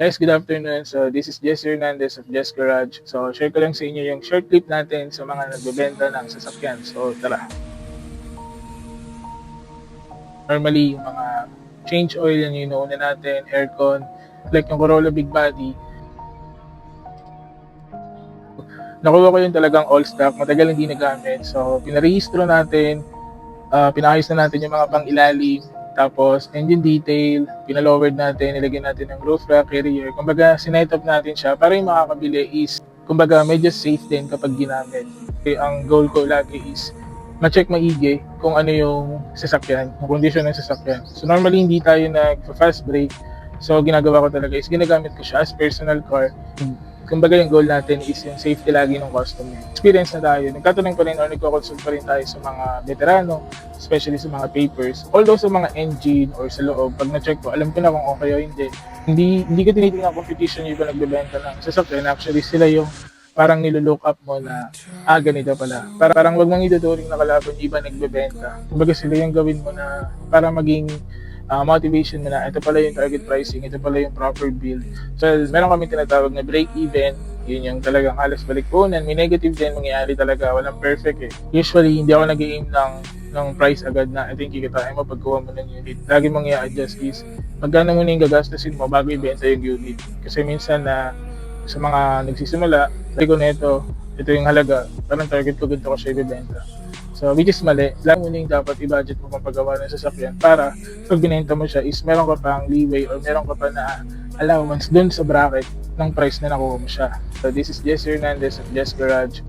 Guys, good afternoon. So, this is Jesse Hernandez of Jess Garage. So, share ko lang sa inyo yung short clip natin sa mga nagbebenta ng sasakyan. So, tara. Normally, yung mga change oil, yan yung inuuna natin, aircon, like yung Corolla Big Body. Nakuha ko yung talagang all stock, matagal hindi nagamit. So, pinarehistro natin, pinayos na natin yung mga pang-ilalim, tapos engine detail, pinalowered natin, nilagyan natin ng roof rack, carrier. Kumbaga, sinet up natin siya para yung makakabili is, kumbaga, medyo safe din kapag ginamit. Ang goal ko lagi is ma-check maigi kung ano yung sasakyan, yung condition ng sasakyan. So normally hindi tayo nag-fast brake. So ginagawa ko talaga is ginagamit ko siya as personal car. Kumbaga yung goal natin is yung safety lagi ng customer. Experience na tayo. Nagtatanong pa rin or nagko-consult pa rin tayo sa mga veterano, especially sa mga papers. Although sa mga engine or sa loob, pag na-check ko, alam ko na kung okay o hindi. Hindi ko tinitingnan competition yung iba nagbebenta ng sasakyan. Actually, sila yung parang nilo-look up mo na, ganito pala. Parang wag mong ituturing na kalaban yung iba nagbebenta. Kumbaga sila yung gawin mo na para maging motivation mo na ito pala yung target pricing, ito pala yung proper build. So, meron kami tinatawag na break even. Yun yung talagang halos balikpunan. May negative din, mangyayari talaga. Walang perfect eh. Usually, hindi ako nag-aim ng price agad na ito yung kikitain mo pagkuha mo ng unit. Lagi mong i-adjust is magkano muna yung gagastusin mo bago ibenta yung unit. Kasi minsan na sa mga nagsisimula, sabi ko na ito yung halaga, parang target ko ganito ko siya ibibenta. So, which is mali. Lang muna yung dapat i-budget mo pang paggawa ng sasakyan para pag binenta mo siya is meron ka pang leeway or meron ka pa na allowance dun sa bracket ng price na nakuha mo siya. So, this is Jesse Hernandez of Jess Garage.